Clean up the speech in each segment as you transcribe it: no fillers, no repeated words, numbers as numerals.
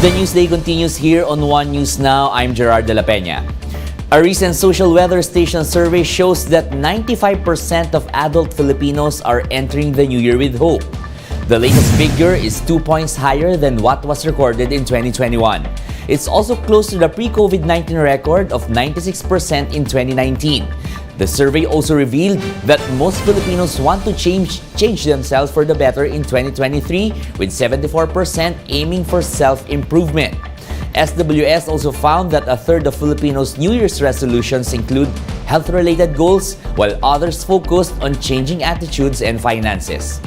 The Newsday continues here on One News Now. I'm Gerard de la Peña. A recent social weather station survey shows that 95% of adult Filipinos are entering the new year with hope. The latest figure is 2 points higher than what was recorded in 2021. It's also close to the pre-COVID-19 record of 96% in 2019. The survey also revealed that most Filipinos want to change themselves for the better in 2023, with 74% aiming for self-improvement. SWS also found that a third of Filipinos' New Year's resolutions include health-related goals, while others focused on changing attitudes and finances.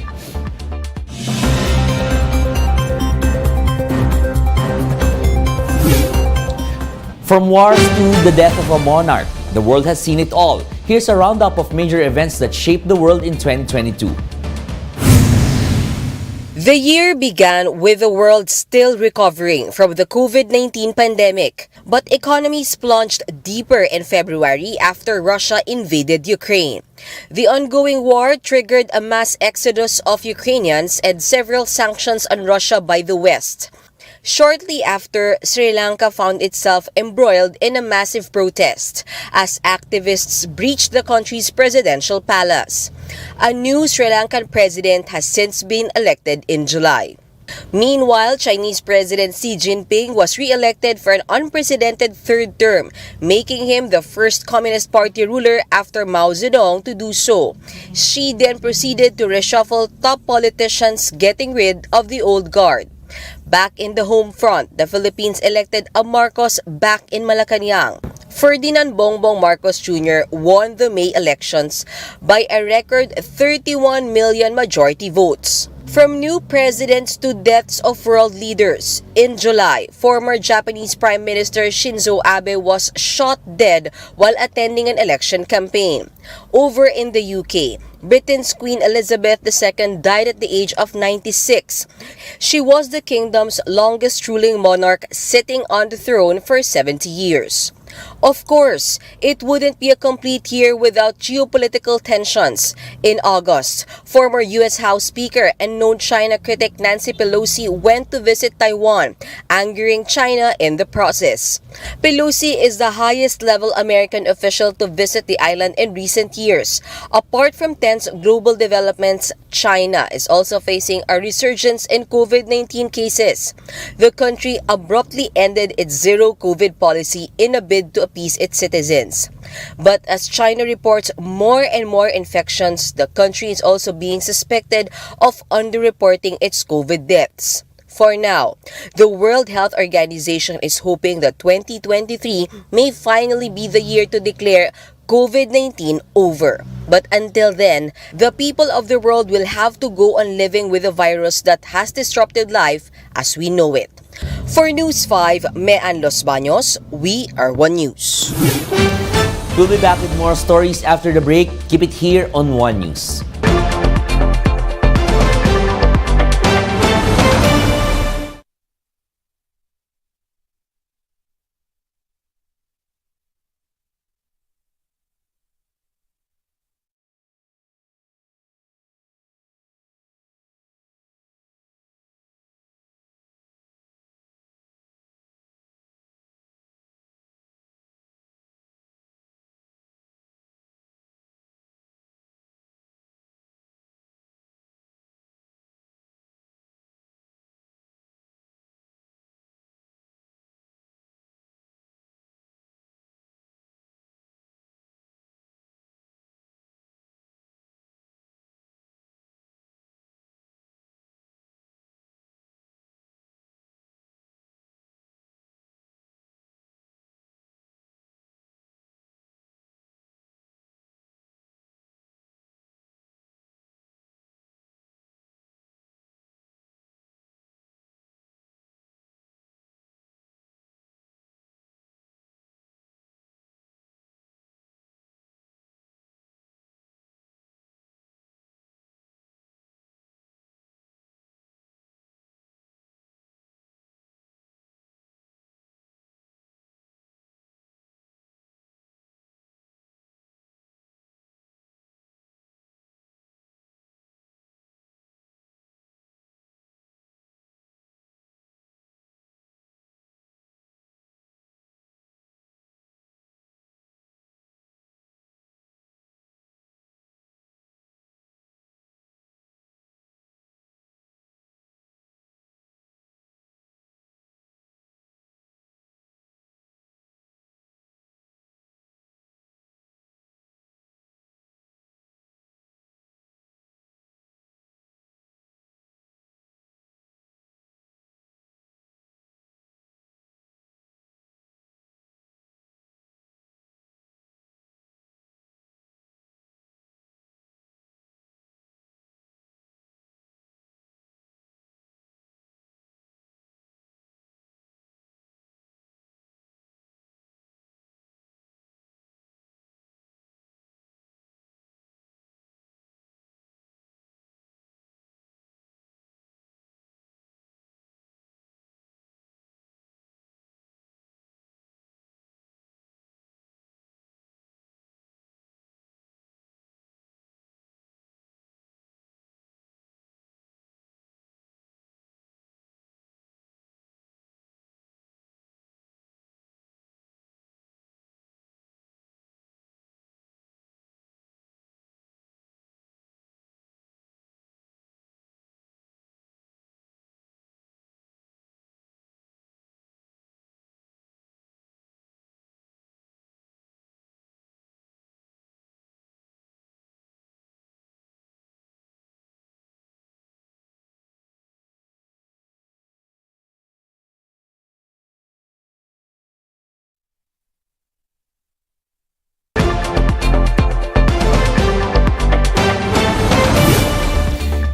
From wars to the death of a monarch, the world has seen it all. Here's a roundup of major events that shaped the world in 2022. The year began with the world still recovering from the COVID-19 pandemic, but economies plunged deeper in February after Russia invaded Ukraine. The ongoing war triggered a mass exodus of Ukrainians and several sanctions on Russia by the West. Shortly after, Sri Lanka found itself embroiled in a massive protest as activists breached the country's presidential palace. A new Sri Lankan president has since been elected in July. Meanwhile, Chinese President Xi Jinping was re-elected for an unprecedented third term, making him the first Communist Party ruler after Mao Zedong to do so. Xi then proceeded to reshuffle top politicians, getting rid of the old guard. Back in the home front, the Philippines elected a Marcos back in Malacanang. Ferdinand Bongbong Marcos Jr. won the May elections by a record 31 million majority votes. From new presidents to deaths of world leaders, in July, former Japanese Prime Minister Shinzo Abe was shot dead while attending an election campaign. Over in the UK, Britain's Queen Elizabeth II died at the age of 96. She was the kingdom's longest ruling monarch, sitting on the throne for 70 years. Of course, it wouldn't be a complete year without geopolitical tensions. In August, former U.S. House Speaker and known China critic Nancy Pelosi went to visit Taiwan, angering China in the process. Pelosi is the highest-level American official to visit the island in recent years. Apart from tense global developments, China is also facing a resurgence in COVID-19 cases. The country abruptly ended its zero-COVID policy in a bid to appease its citizens. But as China reports more and more infections, the country is also being suspected of underreporting its COVID deaths. For now, the World Health Organization is hoping that 2023 may finally be the year to declare COVID-19 over. But until then, the people of the world will have to go on living with a virus that has disrupted life as we know it. For News 5, Mean Los Baños, we are One News. We'll be back with more stories after the break. Keep it here on One News.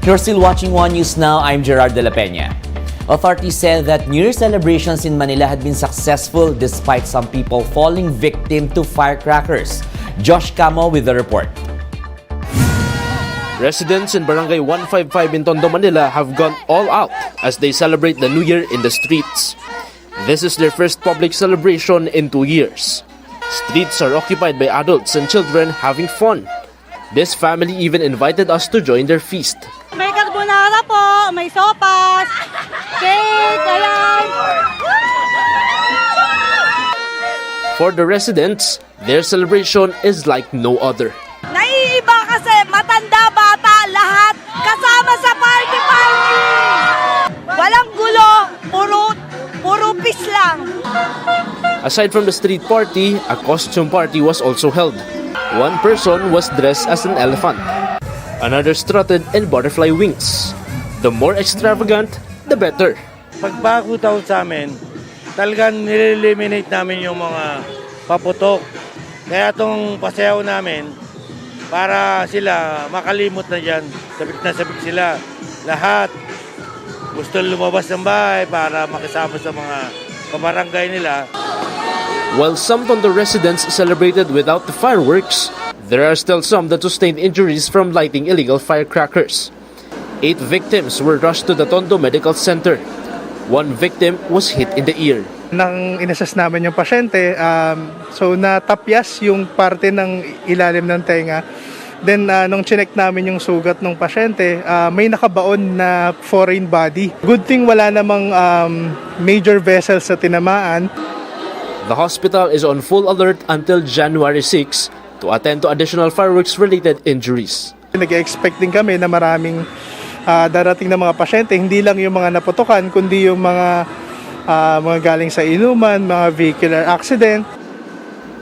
You're still watching One News Now. I'm Gerard de la Peña. Authorities said that New Year celebrations in Manila had been successful despite some people falling victim to firecrackers. Josh Camo with the report. Residents in Barangay 155 in Tondo, Manila have gone all out as they celebrate the New Year in the streets. This is their first public celebration in 2 years. Streets are occupied by adults and children having fun. This family even invited us to join their feast. May carbonara po, may sopas, cake, ayan. For the residents, their celebration is like no other. Naiiba kasi matanda, bata, lahat kasama sa party. Walang gulo, puro peace lang. Aside from the street party, a costume party was also held. One person was dressed as an elephant. Another strutted in butterfly wings. The more extravagant, the better. Pag bago taon sa amin, talagang nileliminate namin yung mga paputok. Kaya itong pasayaw namin, para sila makalimot na dyan. Sabik sila. Lahat gusto lumabas ng bahay para makisama sa mga kabarangay nila. While some Tondo residents celebrated without the fireworks, there are still some that sustained injuries from lighting illegal firecrackers. 8 victims were rushed to the Tondo Medical Center. One victim was hit in the ear. Nang inassess namin yung pasyente, so natapyas yung parte ng ilalim ng tenga. Then nung chinek namin yung sugat ng pasyente, may nakabaon na foreign body. Good thing wala namang major vessels sa tinamaan. The hospital is on full alert until January 6 to attend to additional fireworks-related injuries. Nag-expect din kami na maraming darating na mga pasyente, hindi lang yung mga naputukan, kundi yung mga galing sa inuman, mga vehicular accident.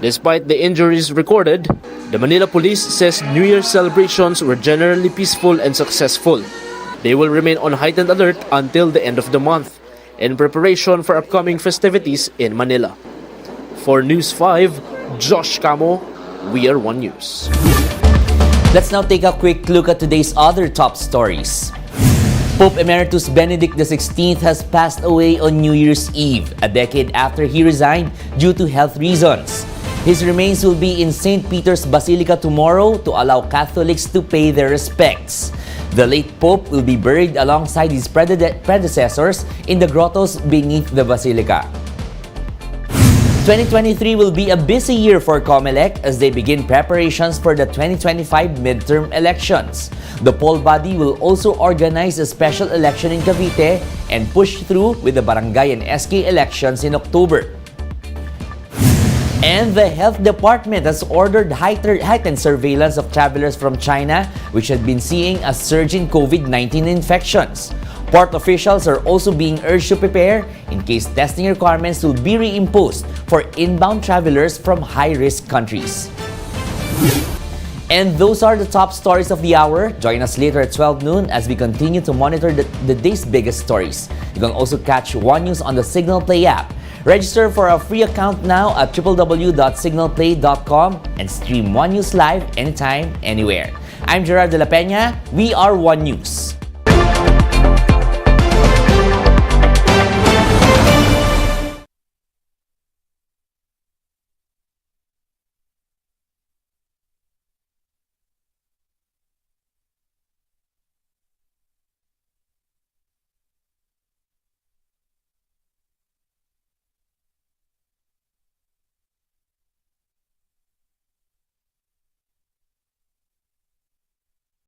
Despite the injuries recorded, the Manila Police says New Year celebrations were generally peaceful and successful. They will remain on heightened alert until the end of the month, in preparation for upcoming festivities in Manila. For News 5, Josh Camo, We Are One News. Let's now take a quick look at today's other top stories. Pope Emeritus Benedict XVI has passed away on New Year's Eve, a decade after he resigned due to health reasons. His remains will be in St. Peter's Basilica tomorrow to allow Catholics to pay their respects. The late Pope will be buried alongside his predecessors in the grottos beneath the Basilica. 2023 will be a busy year for COMELEC as they begin preparations for the 2025 midterm elections. The poll body will also organize a special election in Cavite and push through with the barangay and SK elections in October. And the Health Department has ordered heightened surveillance of travelers from China, which had been seeing a surge in COVID-19 infections. Port officials are also being urged to prepare in case testing requirements will be reimposed for inbound travelers from high-risk countries. And those are the top stories of the hour. Join us later at 12 noon as we continue to monitor the day's biggest stories. You can also catch One News on the Signal Play app. Register for a free account now at www.signalplay.com and stream One News live anytime, anywhere. I'm Gerard de la Peña. We are One News.